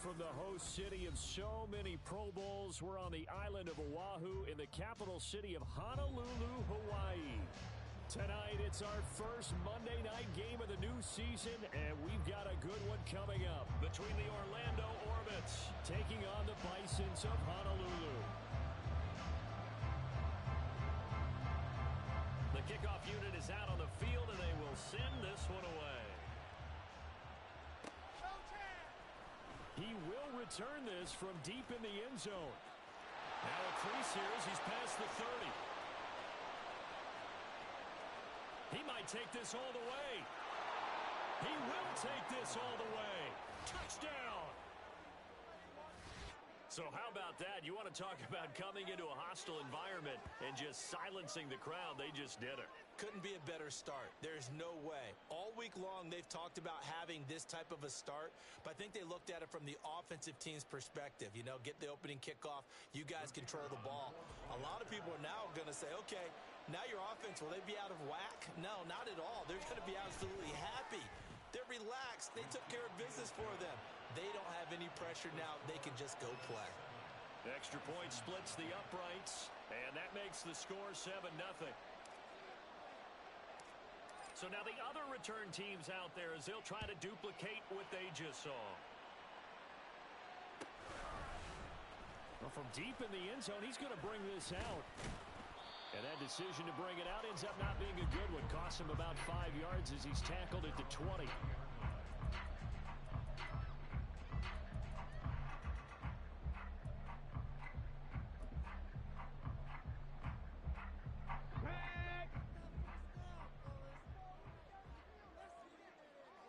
from the host city of so many Pro Bowls. We're on the island of Oahu in the capital city of Honolulu, Hawaii. Tonight, it's our first Monday night game of the new season, and we've got a good one coming up between the Orlando Orbits taking on the Bisons of Honolulu. The kickoff unit is out on the field, and they will send this one away. He will return this from deep in the end zone. Now a crease here as he's past the 30. He might take this all the way. He will take this all the way. Touchdown! So how about that? You want to talk about coming into a hostile environment and just silencing the crowd. They just did it. Couldn't be a better start. There's no way. All week long, they've talked about having this type of a start, but I think they looked at it from the offensive team's perspective. You know, get the opening kickoff. You guys control the ball. A lot of people are now going to say, okay, now your offense, will they be out of whack? No, not at all. They're going to be absolutely happy. They're relaxed. They took care of business for them. They don't have any pressure now. They can just go play. The extra point splits the uprights, and that makes the score 7-0. So now the other return teams out there as they'll try to duplicate what they just saw. Well, from deep in the end zone, he's going to bring this out. And that decision to bring it out ends up not being a good one. Costs him about 5 yards as he's tackled at the 20.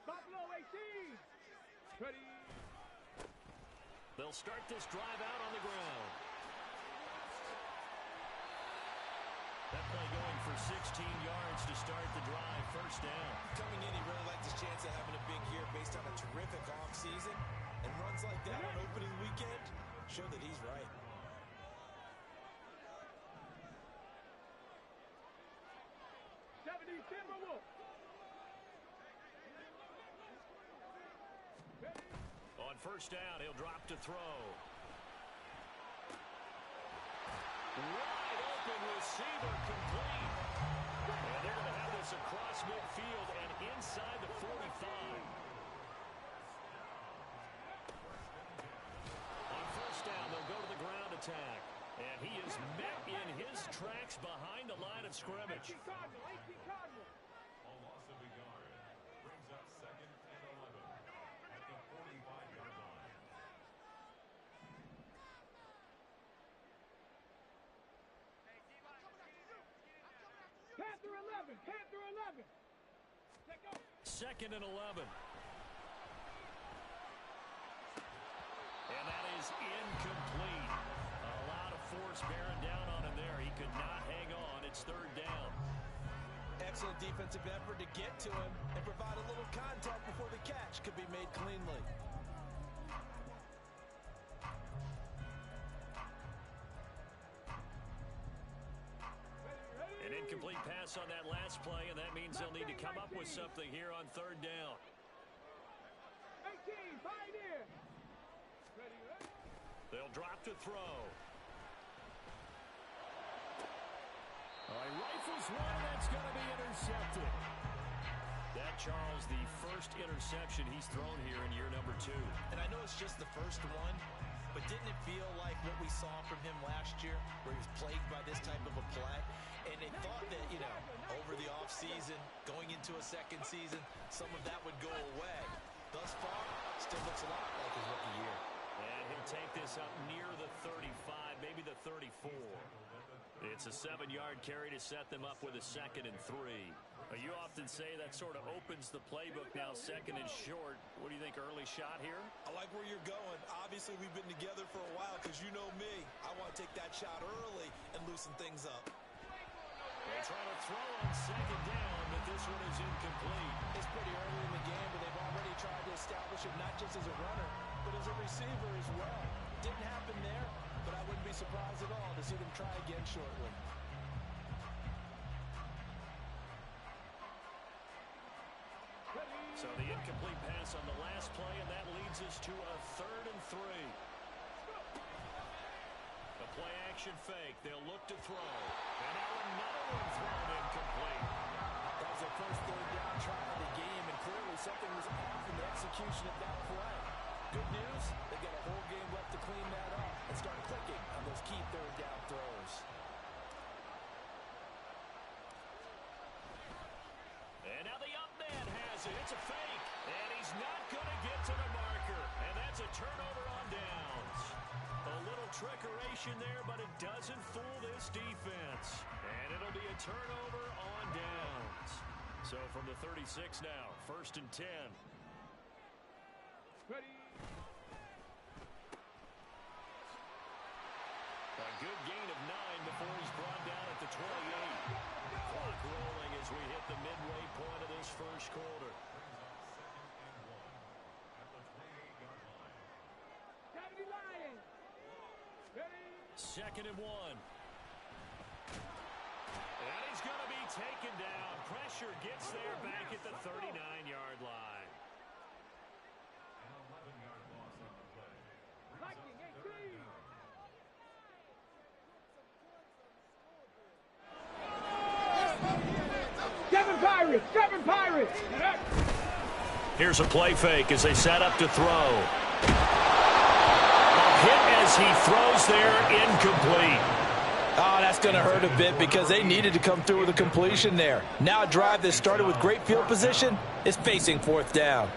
Buffalo 18. Ready. They'll start this drive out on the ground. That play going for 16 yards to start the drive. First down. Coming in, he really liked his chance of having a big year based on a terrific offseason. And runs like that on opening weekend show that he's right. On first down, he'll drop to throw. Wide open receiver, complete. And they're going to have this across midfield and inside the 45. On first down, they'll go to the ground attack. And he is met in his tracks behind the line of scrimmage. A loss of a yard brings up 2nd and 11 at the 45-yard line. Panther 11. Panther 11. Let go. 2nd and 11. And that is incomplete. A lot of force bearing down on him there. He could not hang on. It's 3rd down. Excellent defensive effort to get to him and provide a little contact before the catch could be made cleanly. An incomplete pass on that last play, and that means they'll need to come up with something here on 3rd down. 18, Pioneer. Ready. They'll drop to throw. He rifles one, that's going to be intercepted. That, Charles, the first interception he's thrown here in year number 2. And I know it's just the first one, but didn't it feel like what we saw from him last year, where he was plagued by this type of a play? And they thought that, you know, over the offseason, going into a second season, some of that would go away. Thus far, still looks a lot like his rookie year. And he'll take this up near the 35, maybe the 34. It's a 7-yard carry to set them up with a 2nd and 3. You often say that sort of opens the playbook now, 2nd and short. What do you think, early shot here? I like where you're going. Obviously, we've been together for a while because you know me. I want to take that shot early and loosen things up. They try to throw on 2nd down, but this one is incomplete. It's pretty early in the game, but they've already tried to establish him not just as a runner, but as a receiver as well. Didn't happen there, but I wouldn't be surprised at all to see them try again shortly. So the incomplete pass on the last play, and that leads leads us to a 3rd and 3. The play action fake. They'll look to throw. And now another one thrown incomplete. That was their first 3rd down try of the game, and clearly something was off in the execution of that play. Good news, they got a whole game left to clean that up and start clicking on those key 3rd down throws. And now the up man has it. It's a fake. And he's not going to get to the marker. And that's a turnover on downs. A little trickeration there, but it doesn't fool this defense. And it'll be a turnover on downs. So from the 36 now, 1st and 10. Ready. A good gain of 9 before he's brought down at the 28. Clock rolling as we hit the midway point of this first quarter. Lions. Ready. 2nd and 1. And he's going to be taken down. Pressure gets there back at the 39-yard line. An 11-yard loss on the play. Viking 18. Seven Pirates. Here's a play fake as they set up to throw. A hit as he throws there, incomplete. Oh, that's going to hurt a bit because they needed to come through with a completion there. Now a drive that started with great field position is facing 4th down.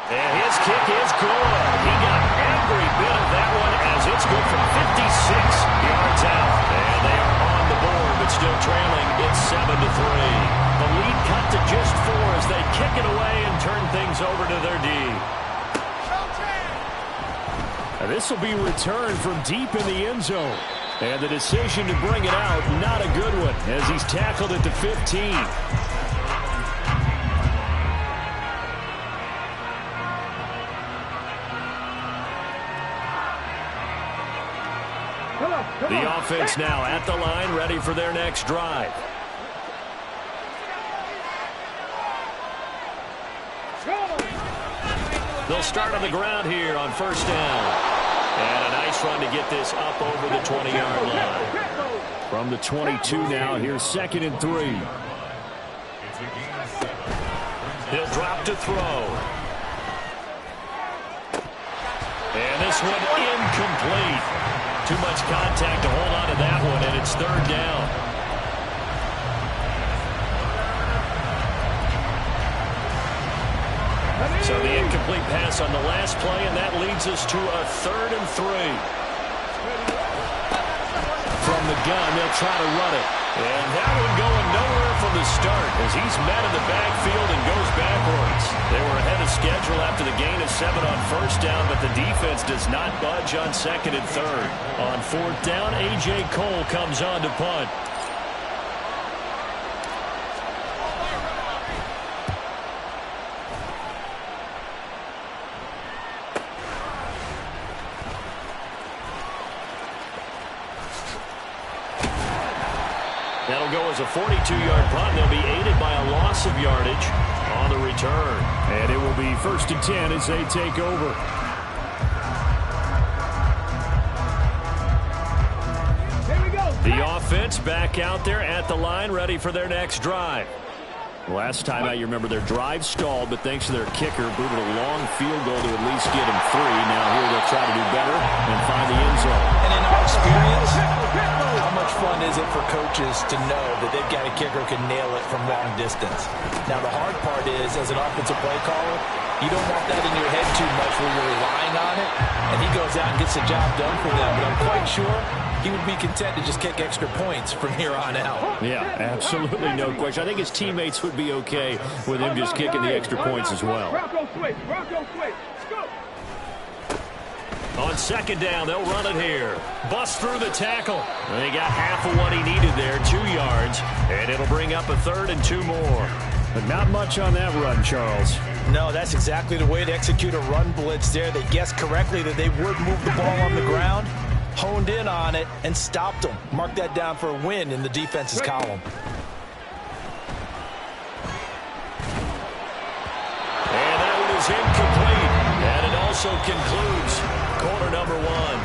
And his kick is good. He got every bit of that one as it's good from 56 yards out. And they are on the board, but still trailing. It's 7-3. The lead cut to just 4 as they kick it away and turn things over to their D. And this will be returned from deep in the end zone. And the decision to bring it out, not a good one, as he's tackled at the 15. The offense now at the line, ready for their next drive. They'll start on the ground here on 1st down. And a nice run to get this up over the 20-yard line. From the 22 now, here's 2nd and 3. It's a gain of 7. He'll drop to throw. And this one incomplete. Too much contact to hold on to that one, and it's 3rd down. So the incomplete pass on the last play, and that leads us to a 3rd and 3. From the gun, they'll try to run it. And that one going nowhere from the start as he's met in the backfield and goes backwards. They were ahead of schedule after the gain of 7 on 1st down, but the defense does not budge on 2nd and 3rd. On 4th down, A.J. Cole comes on to punt. That'll go as a 42-yard punt. They'll be aided by a loss of yardage on the return. And it will be 1st and 10 as they take over. Here we go. The offense back out there at the line, ready for their next drive. Last time out, you remember their drive stalled, but thanks to their kicker, booted a long field goal to at least get them 3. Now here they'll try to do better and find the end zone. And in our experience, how much fun is it for coaches to know that they've got a kicker who can nail it from long distance? Now the hard part is, as an offensive play caller, you don't want that in your head too much where you're relying on it, and he goes out and gets the job done for them. But I'm quite sure he would be content to just kick extra points from here on out. Yeah, absolutely no question. I think his teammates would be okay with him just kicking the extra points as well. Bronco switch. Go. On 2nd down, they'll run it here. Bust through the tackle. They got half of what he needed there, 2 yards, and it'll bring up a 3rd and 2 more. But not much on that run, Charles. No, that's exactly the way to execute a run blitz there. They guessed correctly that they would move the ball on the ground, honed in on it and stopped them. Mark that down for a win in the defense's column. And that one is incomplete. And it also concludes quarter number one.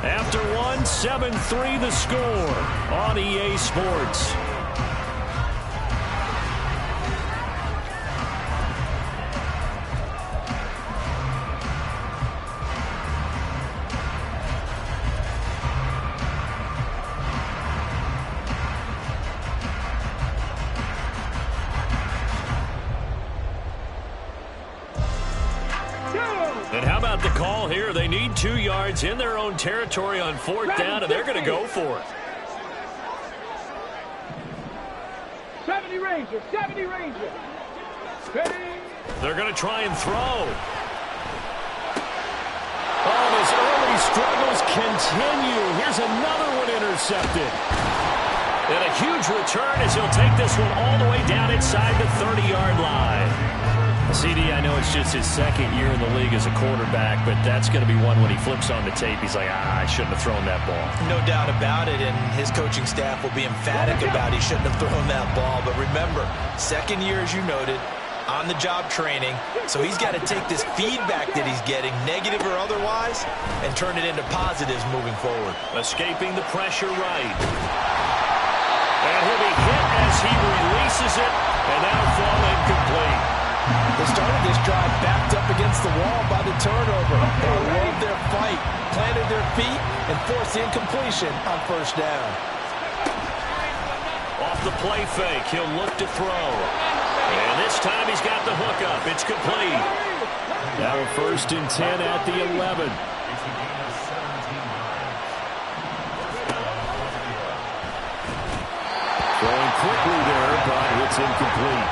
After one, 7-3 the score on EA Sports. And how about the call here? They need 2 yards in their own territory on 4th down, and they're going to go for it. 70 Rangers, 70 Rangers. Ready? They're going to try and throw. Oh, his early struggles continue. Here's another one intercepted. And a huge return as he'll take this one all the way down inside the 30-yard line. CD, I know it's just his 2nd year in the league as a quarterback, but that's going to be one when he flips on the tape. He's like, I shouldn't have thrown that ball. No doubt about it, and his coaching staff will be emphatic about he shouldn't have thrown that ball. But remember, 2nd year, as you noted, on-the-job training, so he's got to take this feedback that he's getting, negative or otherwise, and turn it into positives moving forward. Escaping the pressure right. And he'll be hit as he releases it, and that'll fall incomplete. They started this drive backed up against the wall by the turnover. They loved their fight, planted their feet, and forced the incompletion on 1st down. Off the play fake, he'll look to throw. And this time he's got the hookup. It's complete. Now 1st and 10 at the 11. Throwing quickly there, but it's incomplete.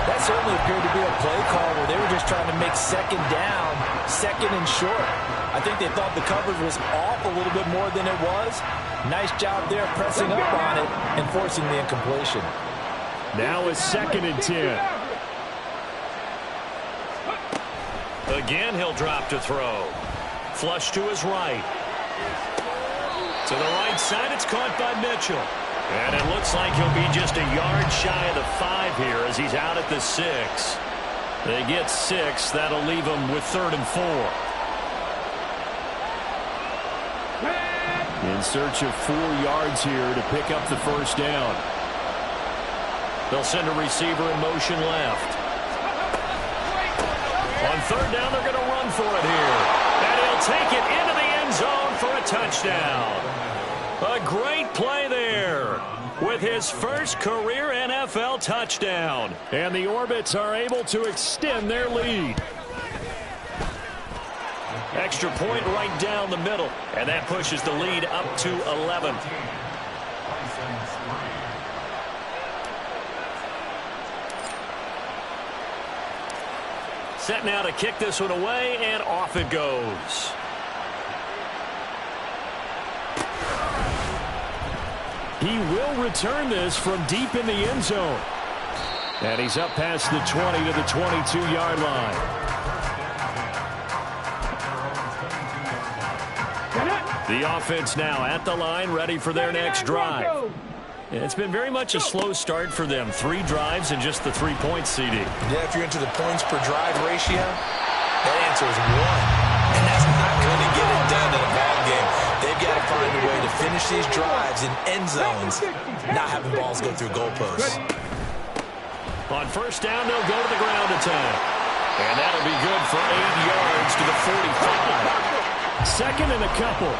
That certainly appeared to be a play call where they were just trying to make 2nd down, 2nd and short. I think they thought the coverage was off a little bit more than it was. Nice job there pressing up on it and forcing the incompletion. Now it's 2nd and 10. Again, he'll drop to throw. Flush to his right. To the right side, it's caught by Mitchell. And it looks like he'll be just a yard shy of the 5 here as he's out at the 6. They get 6. That'll leave them with 3rd and 4. In search of 4 yards here to pick up the 1st down. They'll send a receiver in motion left. On 3rd down, they're going to run for it here. And he'll take it into the end zone for a touchdown. A great play there with his first career NFL touchdown. And the Orbits are able to extend their lead. Extra point right down the middle. And that pushes the lead up to 11. Set now to kick this one away, and off it goes. He will return this from deep in the end zone. And he's up past the 20 to the 22-yard line. The offense now at the line, ready for their next drive. It's been very much a slow start for them. 3 drives and just the 3 points, CD. Yeah, if you're into the points per drive ratio, that answer is 1. And that's not going to get it done in a ball game. They've got to find a way to finish these drives in end zones, not having balls go through goalposts. On 1st down, they'll go to the ground attack. And that'll be good for 8 yards to the 45. 2nd and a couple.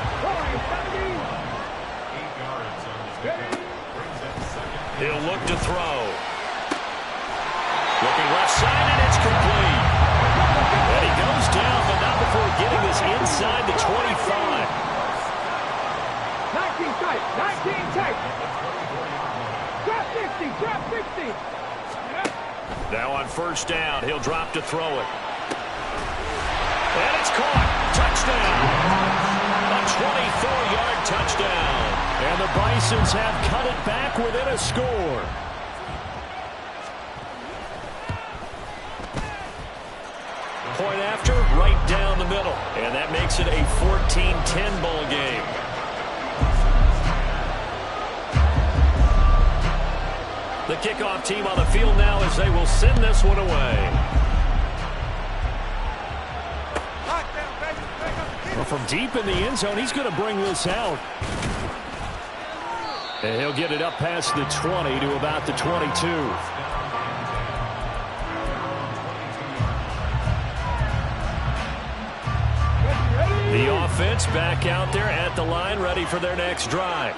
He'll look to throw. Looking left side, and it's complete. And he goes down, but not before getting this inside the 25. 19 tight, 19 tight. Drop 60, drop 60. Now on 1st down, he'll drop to throw it. And it's caught. Touchdown. A 24-yard touchdown. And the Bisons have cut it back within a score. Point after, right down the middle. And that makes it a 14-10 ball game. The kickoff team on the field now as they will send this one away. Well, from deep in the end zone, he's going to bring this out. And he'll get it up past the 20 to about the 22. The offense back out there at the line, ready for their next drive.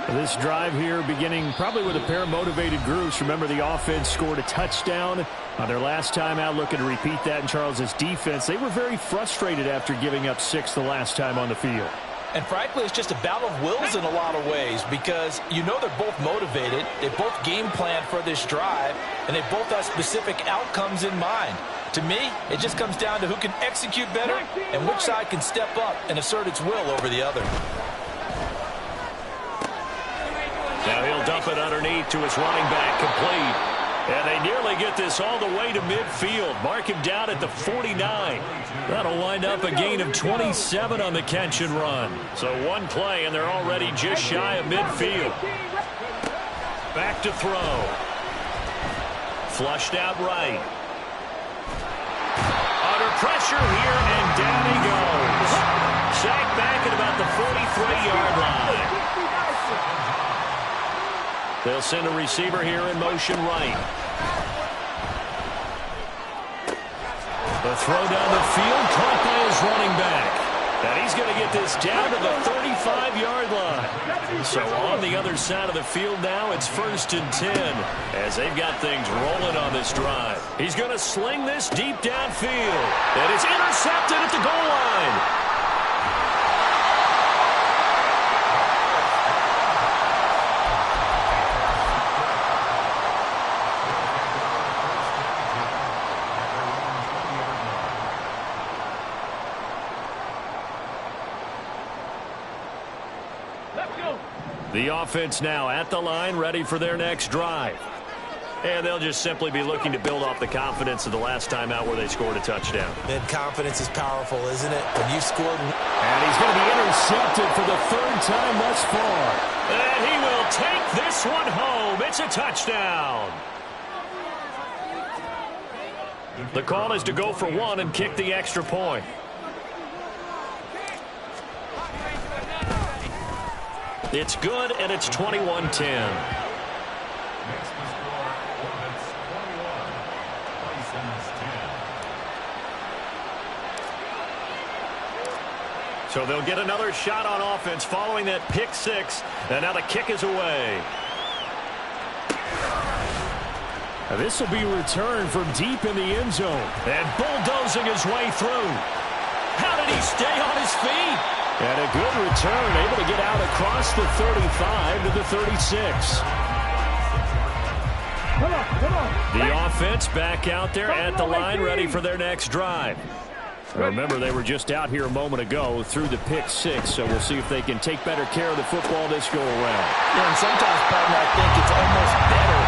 This drive here beginning probably with a pair of motivated groups. Remember, the offense scored a touchdown on their last time out. Looking to repeat that in Charles's defense. They were very frustrated after giving up 6 the last time on the field. And frankly, it's just a battle of wills in a lot of ways because you know they're both motivated. They both game planned for this drive, and they both have specific outcomes in mind. To me, it just comes down to who can execute better and which side can step up and assert its will over the other. Now he'll dump it underneath to his running back, complete. And they nearly get this all the way to midfield. Mark him down at the 49. That'll wind up a gain of 27 on the catch and run. So one play, and they're already just shy of midfield. Back to throw. Flushed out right. Under pressure here, and down he goes. Sacked back at about the 43-yard line. They'll send a receiver here in motion right. The throw down the field, caught by his running back. And he's going to get this down to the 35-yard line. So on the other side of the field now, it's 1st and 10 as they've got things rolling on this drive. He's going to sling this deep downfield. And it's intercepted at the goal line. The offense now at the line, ready for their next drive. And they'll just simply be looking to build off the confidence of the last time out where they scored a touchdown. And confidence is powerful, isn't it? When you scored. And he's going to be intercepted for the 3rd time thus far. And he will take this one home. It's a touchdown. The call is to go for 1 and kick the extra point. It's good, and it's 21-10. Next to score, offense 21, Bison's 10. So they'll get another shot on offense following that pick 6, and now the kick is away. Now this will be returned from deep in the end zone, and bulldozing his way through. How did he stay on his feet? And a good return, able to get out across the 35 to the 36. The offense back out there at the line, ready for their next drive. Remember, they were just out here a moment ago through the pick 6, so we'll see if they can take better care of the football this go around. Yeah, and sometimes, partner, I think it's almost better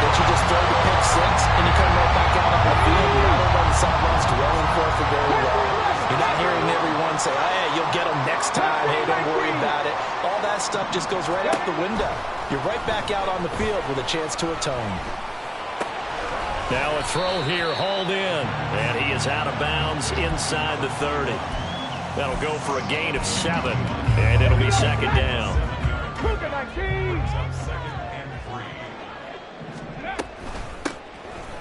that you just throw the pick 6 and you come right back out on the field. You're not over on the sidelines dwelling for very long. You're not hearing everyone say, hey, you'll get them next time. Hey, don't worry about it. All that stuff just goes right out the window. You're right back out on the field with a chance to atone. Now a throw here, hauled in. And he is out of bounds inside the 30. That'll go for a gain of 7. And it'll be 2nd down.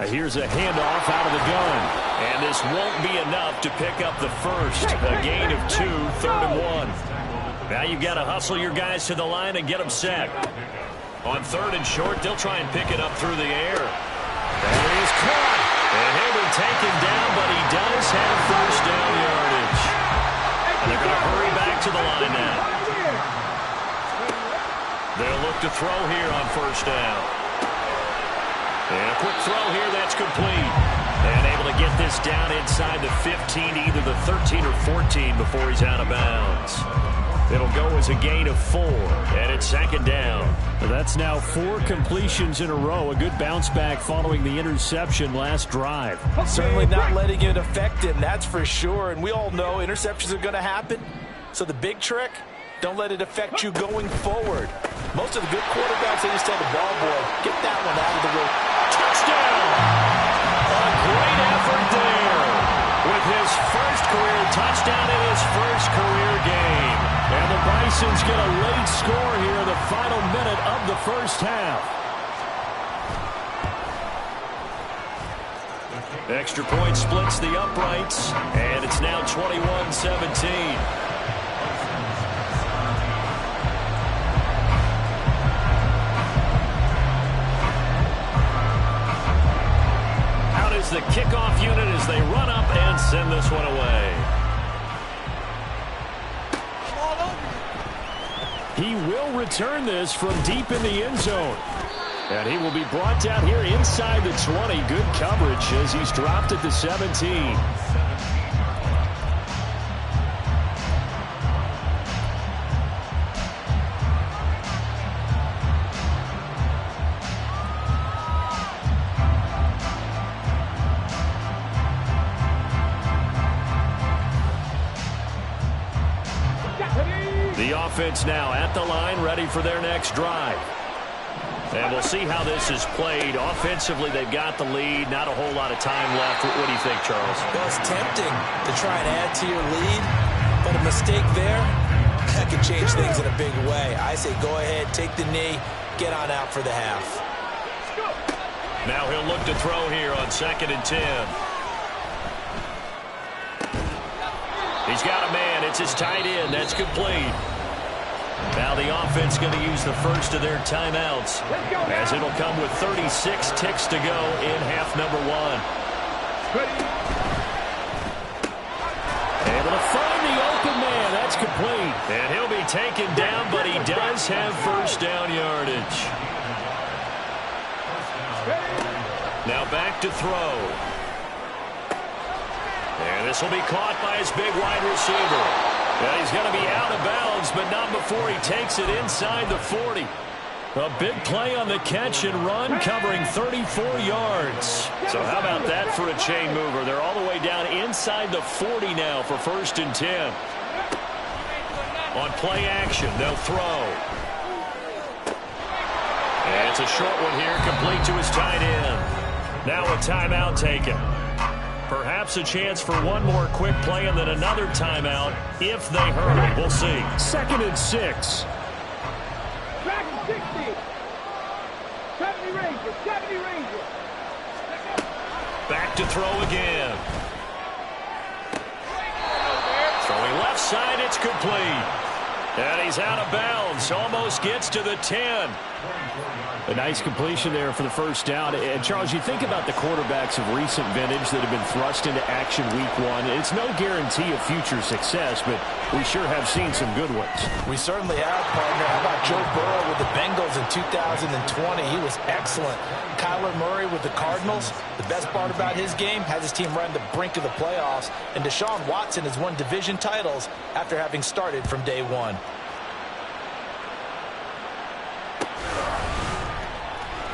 Here's a handoff out of the gun. And this won't be enough to pick up the first. A gain of 2, 3rd and 1. Now you've got to hustle your guys to the line and get them set. On 3rd and short, they'll try and pick it up through the air. And he is caught. And he'll be taken down, but he does have 1st down yardage. And they're going to hurry back to the line now. They'll look to throw here on 1st down. And a quick throw here, that's complete. And able to get this down inside the 15, either the 13 or 14 before he's out of bounds. It'll go as a gain of 4, and it's 2nd down. That's now 4 completions in a row. A good bounce back following the interception last drive. Certainly not letting it affect him, that's for sure. And we all know interceptions are going to happen. So the big trick, don't let it affect you going forward. Most of the good quarterbacks, they just tell the ball boy, get that one out of the way. Touchdown! A great effort there with his first career touchdown in his first career game. And the Bisons get a late score here in the final minute of the first half. Extra point splits the uprights, and it's now 21-17. The kickoff unit as they run up and send this one away. He will return this from deep in the end zone. And he will be brought down here inside the 20. Good coverage as he's dropped at the 17. The offense now at the line, ready for their next drive. And we'll see how this is played. Offensively, they've got the lead. Not a whole lot of time left. What do you think, Charles? Well, it's tempting to try and add to your lead, but a mistake there, that could change things in a big way. I say go ahead, take the knee, get on out for the half. Now he'll look to throw here on 2nd and 10. He's got a man. It's his tight end. That's complete. Now the offense going to use the first of their timeouts as it'll come with 36 ticks to go in half number 1. Able to find the open man. That's complete. And he'll be taken down, but he does have first down yardage. Now back to throw. And this will be caught by his big wide receiver. And he's going to be out of bounds, but not before he takes it inside the 40. A big play on the catch and run, covering 34 yards. So how about that for a chain mover? They're all the way down inside the 40 now for 1st and 10. On play action, they'll throw. And it's a short one here, complete to his tight end. Now a timeout taken. Perhaps a chance for one more quick play and then another timeout if they hurry. We'll see. 2nd and 6. Back to 60. 70 Rangers. 70 Rangers. Back to throw again. Throwing left side, it's complete. And he's out of bounds. Almost gets to the 10. A nice completion there for the first down. And, Charles, you think about the quarterbacks of recent vintage that have been thrust into action week 1. It's no guarantee of future success, but we sure have seen some good ones. We certainly have, partner. How about Joe Burrow with the Bengals in 2020? He was excellent. Kyler Murray with the Cardinals. The best part about his game, has his team right on the brink of the playoffs. And Deshaun Watson has won division titles after having started from day 1.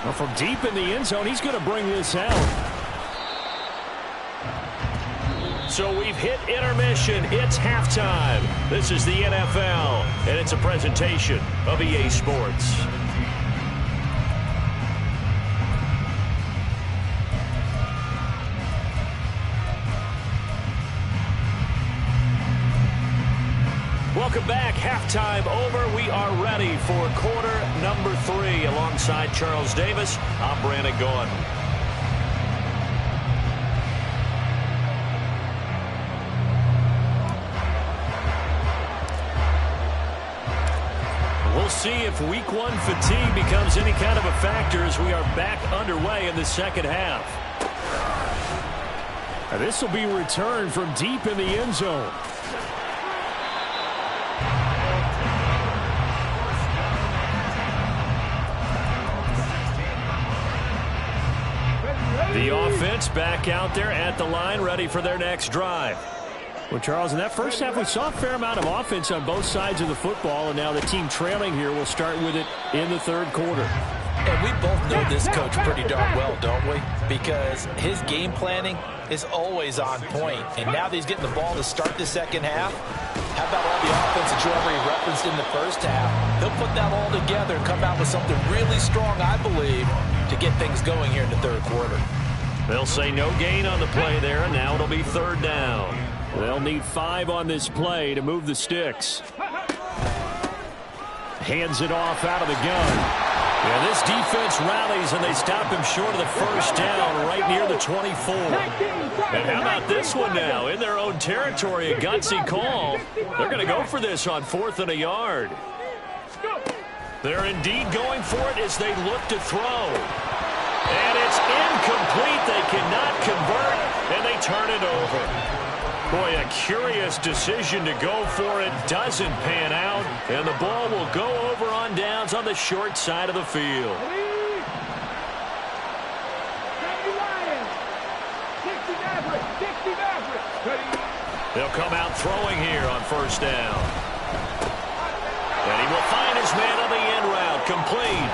Well, from deep in the end zone, he's going to bring this out. So we've hit intermission. It's halftime. This is the NFL, and it's a presentation of EA Sports. Welcome back. Halftime over. We are ready for quarter number 3. Alongside Charles Davis, I'm Brandon Gaudin. We'll see if week 1 fatigue becomes any kind of a factor as we are back underway in the second half. Now, this will be returned from deep in the end zone. The offense back out there at the line, ready for their next drive. Well, Charles, in that first half, we saw a fair amount of offense on both sides of the football, and now the team trailing here will start with it in the third quarter. And we both know this coach pretty darn well, don't we? Because his game planning is always on point. And now that he's getting the ball to start the second half, how about all the offense that you already referenced in the first half? He'll put that all together and come out with something really strong, I believe, to get things going here in the third quarter. They'll say no gain on the play there, and now it'll be third down. They'll need 5 on this play to move the sticks. Hands it off out of the gun. Yeah, this defense rallies, and they stop him short of the first down right near the 24. And how about this one now? In their own territory, a gutsy call. They're going to go for this on 4th and a yard. They're indeed going for it as they look to throw. And it's incomplete. They cannot convert, and they turn it over. Boy, a curious decision to go for it. Doesn't pan out, and the ball will go over on downs on the short side of the field. They'll come out throwing here on first down. And he will find his man on the end route, complete.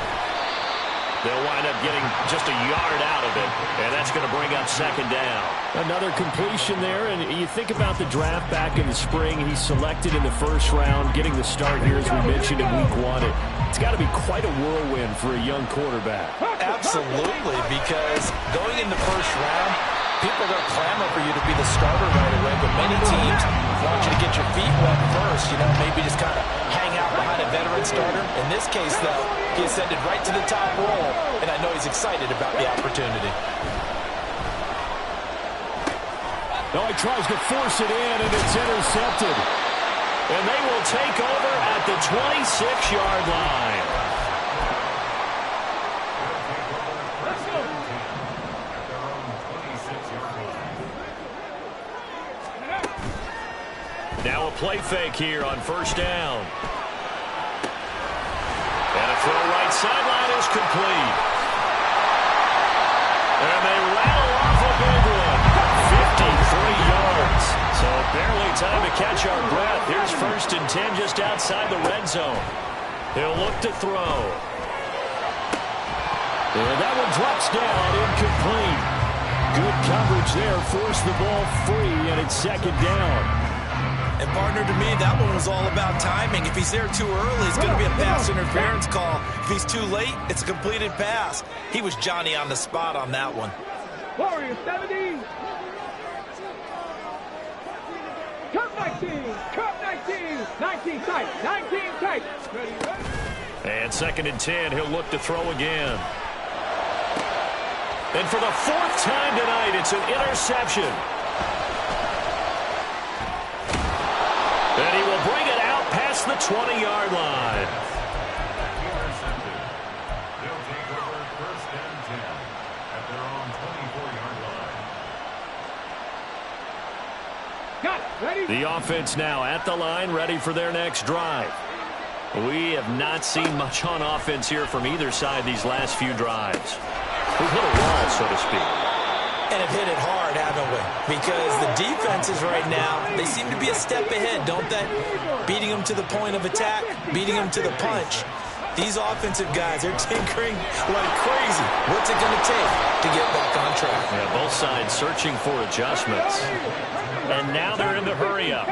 They'll wind up getting just a yard out of it, and that's going to bring up second down. Another completion there, and you think about the draft back in the spring. He's selected in the first round, getting the start here, as we mentioned, in week 1. It's got to be quite a whirlwind for a young quarterback. Absolutely, because going in the first round, people are going to clamor for you to be the starter right away, but many teams want you to get your feet wet first, maybe just kind of hang out behind a veteran starter. In this case, though, he ascended right to the top role, and I know he's excited about the opportunity. No, he tries to force it in, and it's intercepted. And they will take over at the 26-yard line. Now a play fake here on first down. And a throw right sideline is complete. And they rattle off a big one. 53 yards. So barely time to catch our breath. Here's 1st and 10 just outside the red zone. He'll look to throw. And that one drops down, incomplete. Good coverage there. Forced the ball free, and it's second down. And partner, to me, that one was all about timing. If he's there too early, it's going to be a pass interference call. If he's too late, it's a completed pass. He was Johnny on the spot on that one. Warriors 70. Cup 19. Cup 19. 19 tight. 19 tight. Ready. And 2nd and 10, he'll look to throw again. And for the 4th time tonight, it's an interception. And he will bring it out past the 20-yard line. Intercepted. They'll take over 1st and 10 at their own 24-yard line. Got it. Ready. The offense now at the line, ready for their next drive. We have not seen much on offense here from either side these last few drives. We've hit a wall, so to speak. And have hit it hard, haven't we? Because the defenses right now, they seem to be a step ahead, don't they? Beating them to the point of attack, beating them to the punch. These offensive guys, they're tinkering like crazy. What's it going to take to get back on track? Yeah, both sides searching for adjustments. And now they're in the hurry-up.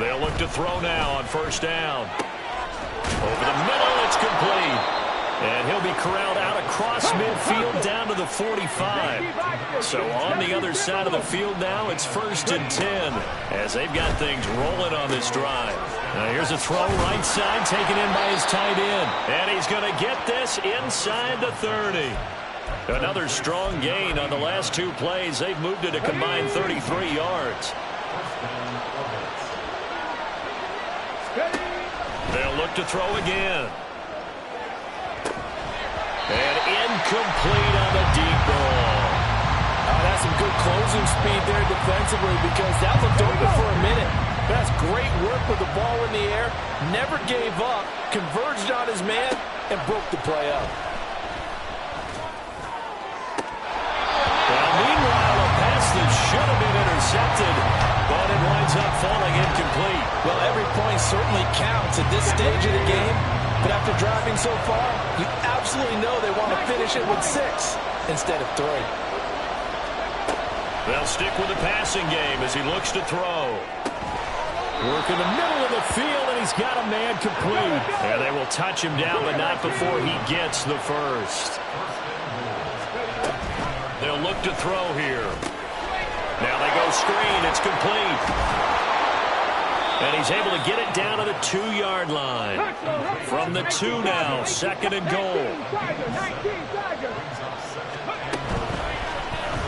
They'll look to throw now on first down. Over the middle, it's complete. And he'll be corralled out across midfield down to the 45. So on the other side of the field now, it's 1st and 10 as they've got things rolling on this drive. Now here's a throw right side taken in by his tight end. And he's going to get this inside the 30. Another strong gain on the last 2 plays. They've moved it a combined 33 yards. They'll look to throw again. And incomplete on the deep ball. That's some good closing speed there defensively because that looked open for a minute. That's great work with the ball in the air. Never gave up, converged on his man, and broke the play up. Well, meanwhile, a pass that should have been intercepted, but it winds up falling incomplete. Well, every point certainly counts at this stage of the game. But after driving so far, you absolutely know they want to finish it with 6 instead of 3. They'll stick with the passing game as he looks to throw. Work in the middle of the field, and he's got a man complete. And they will touch him down, but not before he gets the first. They'll look to throw here. Now they go screen. It's complete. And he's able to get it down to the 2-yard line. From the 2 now, 2nd and goal.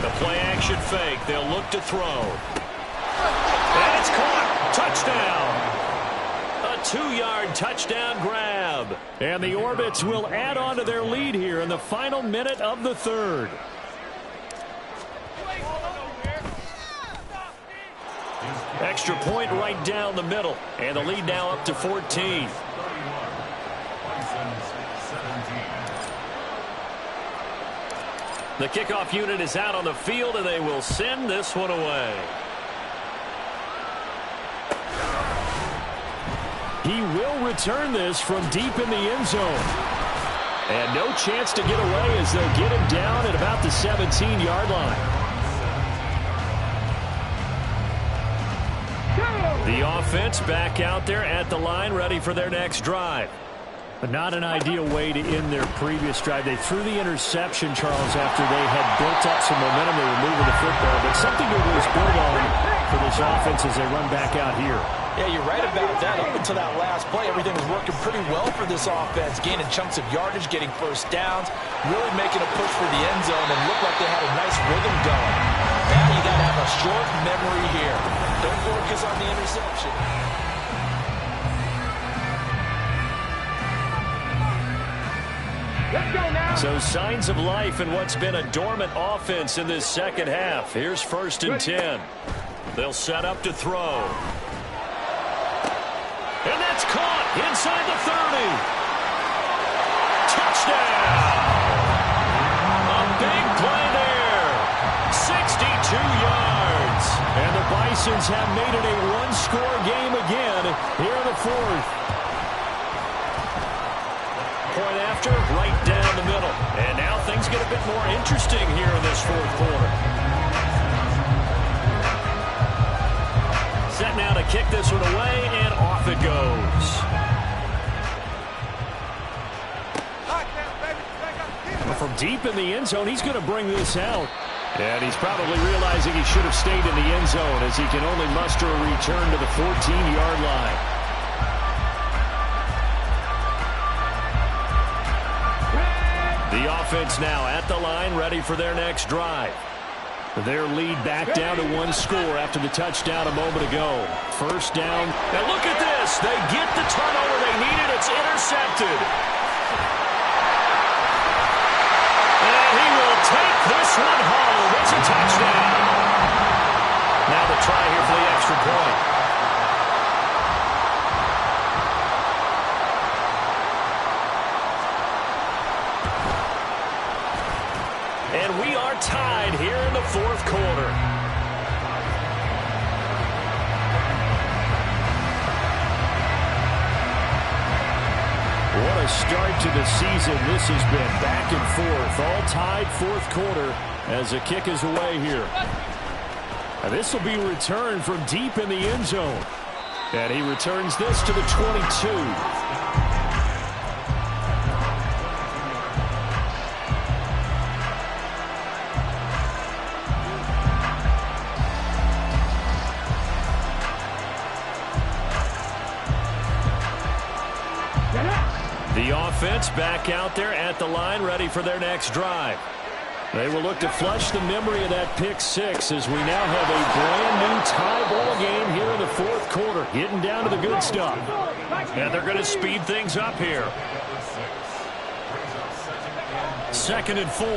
The play-action fake. They'll look to throw. And it's caught. Touchdown. A 2-yard touchdown grab. And the Orbits will add on to their lead here in the final minute of the 3rd. Extra point right down the middle. And the lead now up to 14. The kickoff unit is out on the field, and they will send this one away. He will return this from deep in the end zone. And no chance to get away as they'll get him down at about the 17-yard line. The offense back out there at the line, ready for their next drive. But not an ideal way to end their previous drive. They threw the interception, Charles, after they had built up some momentum. They were moving the football, but something to was built on for this offense as they run back out here. Yeah, you're right about that. Up until that last play, everything was working pretty well for this offense, gaining chunks of yardage, getting first downs, really making a push for the end zone, and looked like they had a nice rhythm going. Now you got to have a short memory here. Don't focus on the interception. So signs of life in what's been a dormant offense in this second half. Here's 1st and 10. They'll set up to throw. And that's caught inside the 30. Touchdown! A big play there. 62 yards. And the Bisons have made it a one-score game again here in the 4th. Point after, right down the middle. And now things get a bit more interesting here in this 4th quarter. Set now to kick this one away, and off it goes. From deep in the end zone, he's going to bring this out. And he's probably realizing he should have stayed in the end zone as he can only muster a return to the 14-yard line. The offense now at the line, ready for their next drive. Their lead back down to 1 score after the touchdown a moment ago. 1st down. And look at this. They get the turnover they needed. It's intercepted. And he will take this one home. It's a touchdown. Now the try here for the extra point. And we are tied here in the 4th quarter. What a start to the season this has been. Back and forth, all tied 4th quarter as the kick is away here. And this will be returned from deep in the end zone. And he returns this to the 22. The offense back out there at the line, ready for their next drive. They will look to flush the memory of that pick 6 as we now have a brand new tie ball game here in the 4th quarter, getting down to the good stuff. And they're going to speed things up here. 2nd and 4.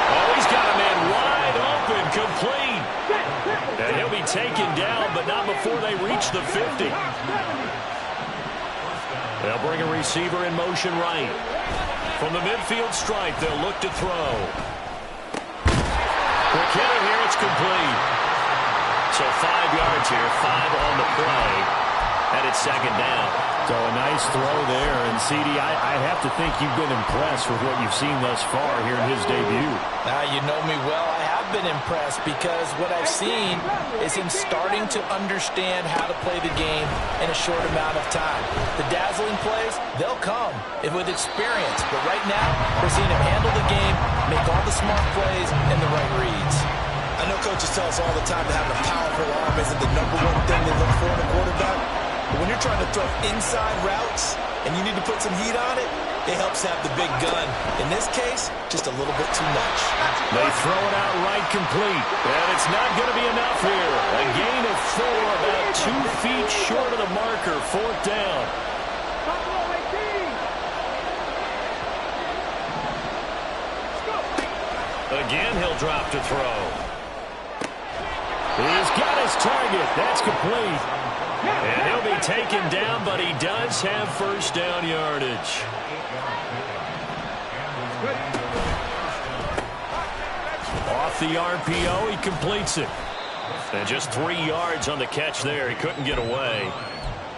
Oh, he's got a man wide open, complete. And he'll be taken down, but not before they reach the 50. They'll bring a receiver in motion right. From the midfield stripe, they'll look to throw. Quick hitter here, it's It's complete. So 5 yards here, 5 on the play, and it's second down. So a nice throw there, and CD, I have to think you've been impressed with what you've seen thus far here in his debut. You know me well. I have been impressed because what I've seen is him starting to understand how to play the game in a short amount of time. The dazzling plays, they'll come with experience, but right now we're seeing him handle the game, make all the smart plays, and the right reads. I know coaches tell us all the time that having a powerful arm isn't the number one thing they look for in a quarterback. But when you're trying to throw inside routes and you need to put some heat on it, it helps have the big gun. In this case, just a little bit too much. They throw it out right complete, and it's not going to be enough here. A gain of 4, about 2 feet short of the marker, 4th down. Again, he'll drop to throw. He's got his target. That's complete. And he'll be taken down, but he does have first down yardage. Off the RPO, he completes it. And just 3 yards on the catch there. He couldn't get away.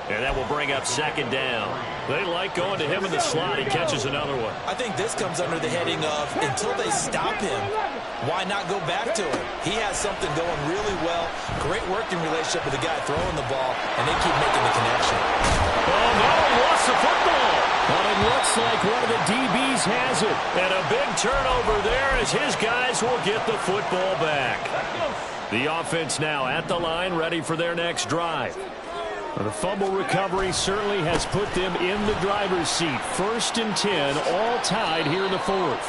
And that will bring up second down. They like going to him in the slot. He catches another one. I think this comes under the heading of until they stop him, why not go back to him? He has something going really well. Great working relationship with the guy throwing the ball, and they keep making the connection. Oh, no, he lost the football. But it looks like one of the DBs has it. And a big turnover there as his guys will get the football back. The offense now at the line, ready for their next drive. The fumble recovery certainly has put them in the driver's seat. 1st and 10, all tied here in the 4th.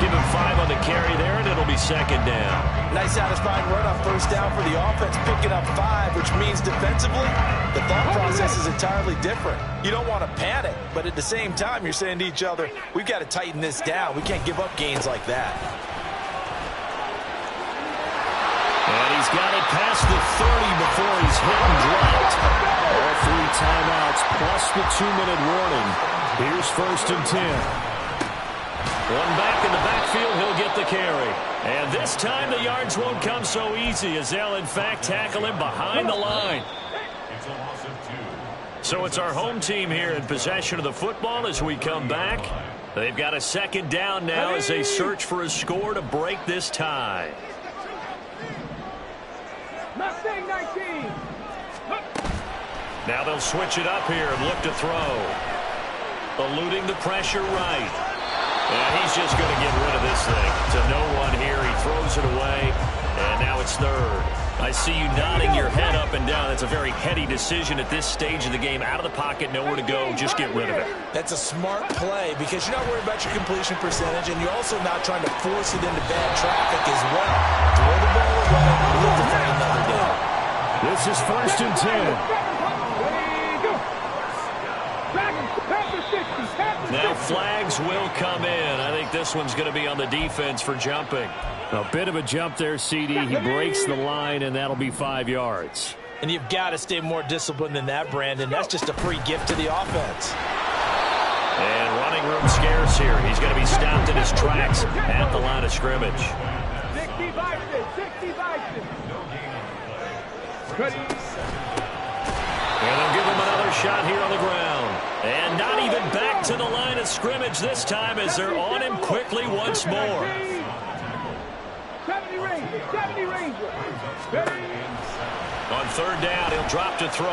Give him 5 on the carry there, and it'll be second down. Nice satisfying run on first down for the offense, picking up 5, which means defensively, the thought process is entirely different. You don't want to panic, but at the same time, you're saying to each other, we've got to tighten this down. We can't give up gains like that. And he's got it past the 30 before he's hit and dropped. All 3 timeouts plus the 2-minute warning. Here's 1st and 10. One back in the backfield, he'll get the carry. And this time the yards won't come so easy as they'll in fact tackle him behind the line. It's a loss of 2. So it's our home team here in possession of the football as we come back. They've got a second down now as they search for a score to break this tie. Mustang 19. Now they'll switch it up here and look to throw. Eluding the pressure right. And he's just going to get rid of this thing to no one here. He throws it away, and now it's 3rd. I see you nodding your head up and down. That's a very heady decision at this stage of the game. Out of the pocket, nowhere to go. Just get rid of it. That's a smart play because you're not worried about your completion percentage, and you're also not trying to force it into bad traffic as well. Throw the ball away, look to find another down. This is 1st and 10. Now flags will come in. I think this one's going to be on the defense for jumping. A bit of a jump there, CD. He breaks the line, and that'll be 5 yards. And you've got to stay more disciplined than that, Brandon. That's just a free gift to the offense. And running room scarce here. He's going to be stopped in his tracks at the line of scrimmage. 60 Bison, 60 Bison. And they'll give him another shot here on the ground. And not even back to the line of scrimmage this time as they're on him quickly once more. 70 Rangers, 70 Rangers. On 3rd down, he'll drop to throw.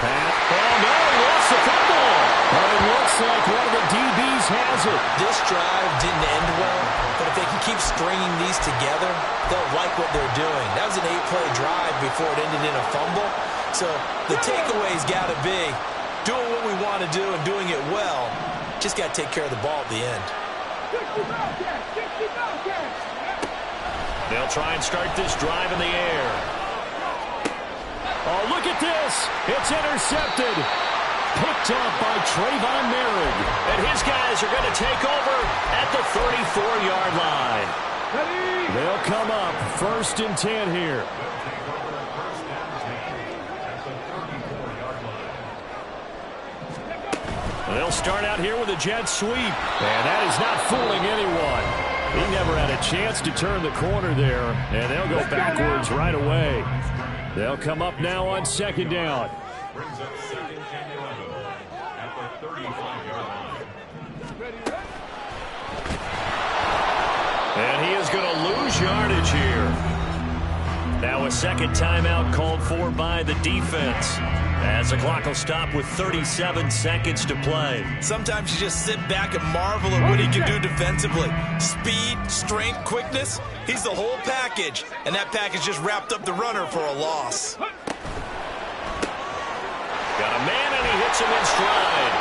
Oh, no, he lost the football. But it looks like one of the DBs has it. This drive didn't end well, but if they can keep stringing these together, they'll like what they're doing. That was an 8-play drive before it ended in a fumble. So the takeaway's got to be doing what we want to do and doing it well. Just got to take care of the ball at the end. 60 Bobcats, 60 Bobcats. They'll try and start this drive in the air. Oh, look at this. It's intercepted. Picked up by Trayvon Merrick. And his guys are going to take over at the 34-yard line. They'll come up 1st and 10 here. They'll start out here with a jet sweep. And that is not fooling anyone. He never had a chance to turn the corner there, and they'll go backwards right away. They'll come up now on second down. Brings up second and 11 at the 35-yard line. And he is going to lose yardage here. Now a second timeout called for by the defense, as the clock will stop with 37 seconds to play. Sometimes you just sit back and marvel at what he can do defensively. Speed, strength, quickness, he's the whole package. And that package just wrapped up the runner for a loss. Got a man, and he hits him in stride.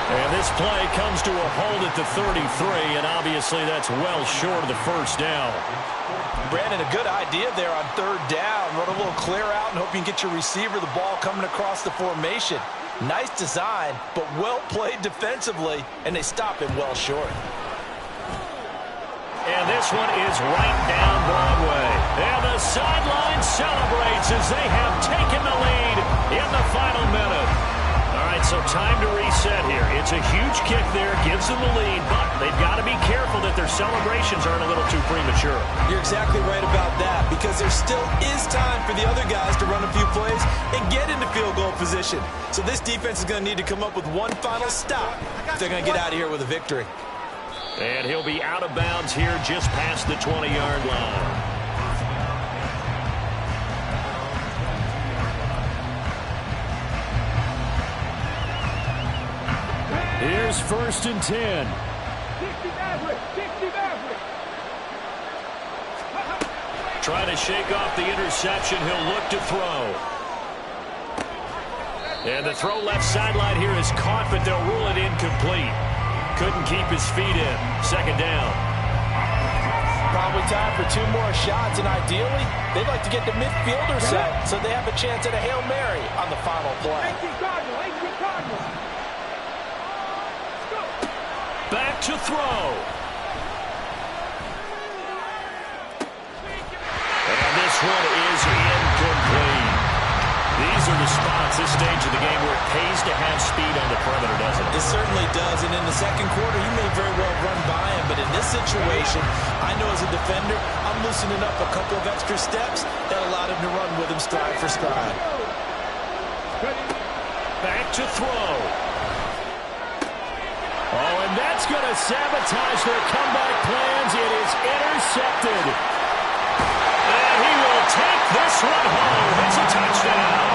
And this play comes to a hold at the 33, and obviously that's well short of the first down. Brandon, a good idea there on third down. Run a little clear out and hope you can get your receiver the ball coming across the formation. Nice design, but well played defensively, and they stop him well short. And this one is right down Broadway. And the sideline celebrates as they have taken the lead in the final minute. All right, so time to reset here. It's a huge kick there, gives them the lead, but they've got to be careful that their celebrations aren't a little too premature. You're exactly right about that, because there still is time for the other guys to run a few plays and get into field goal position. So this defense is going to need to come up with one final stop if they're going to get out of here with a victory. And he'll be out of bounds here just past the 20-yard line. Here's first and 10. 60 Maverick. 60 Maverick. Trying to shake off the interception. He'll look to throw. And the throw left sideline here is caught, but they'll rule it incomplete. Couldn't keep his feet in. Second down. Probably time for two more shots, and ideally, they'd like to get the midfielder set so they have a chance at a Hail Mary on the final play. 18 Cardinal. 18 Cardinal. Back to throw. And this one is incomplete. These are the spots, this stage of the game, where it pays to have speed on the perimeter, doesn't it? It certainly does, and in the second quarter, he may very well run by him, but in this situation, I know as a defender, I'm loosening up a couple of extra steps that allowed him to run with him stride for stride. Back to throw. Oh, and that's going to sabotage their comeback plans. It is intercepted. And he will take this one home. It's a touchdown.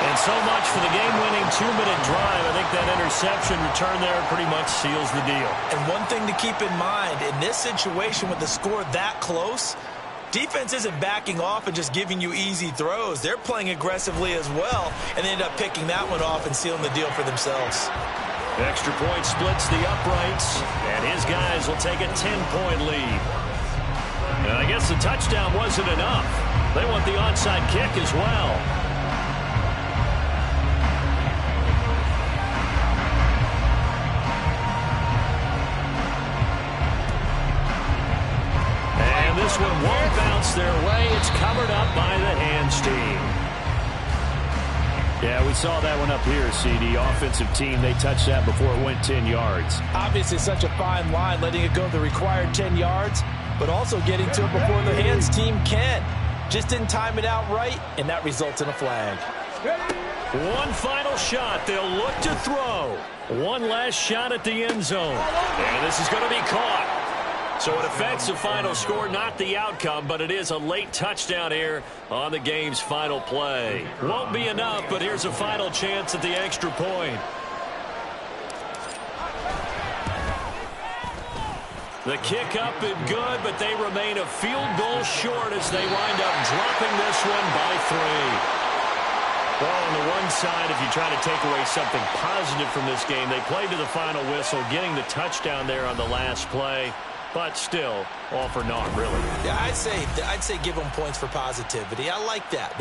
And so much for the game-winning 2-minute drive. I think that interception return there pretty much seals the deal. And one thing to keep in mind, in this situation with the score that close, defense isn't backing off and just giving you easy throws. They're playing aggressively as well, and they end up picking that one off and sealing the deal for themselves. Extra point splits the uprights, and his guys will take a 10-point lead. And I guess the touchdown wasn't enough. They want the onside kick as well. And this one won't bounce their way. It's covered up by the hands team. Yeah, we saw that one up here, CD. Offensive team, they touched that before it went 10 yards. Obviously such a fine line, letting it go the required 10 yards, but also getting to it before the hands team can. Just didn't time it out right, and that results in a flag. One final shot. They'll look to throw. One last shot at the end zone. And this is going to be caught. So it affects the final score, not the outcome, but it is a late touchdown here on the game's final play. Won't be enough, but here's a final chance at the extra point. The kick up and good, but they remain a field goal short as they wind up dropping this one by 3. Well, on the one side, if you try to take away something positive from this game, they played to the final whistle, getting the touchdown there on the last play. But still, all for naught, really. Yeah, I'd say give them points for positivity. I like that.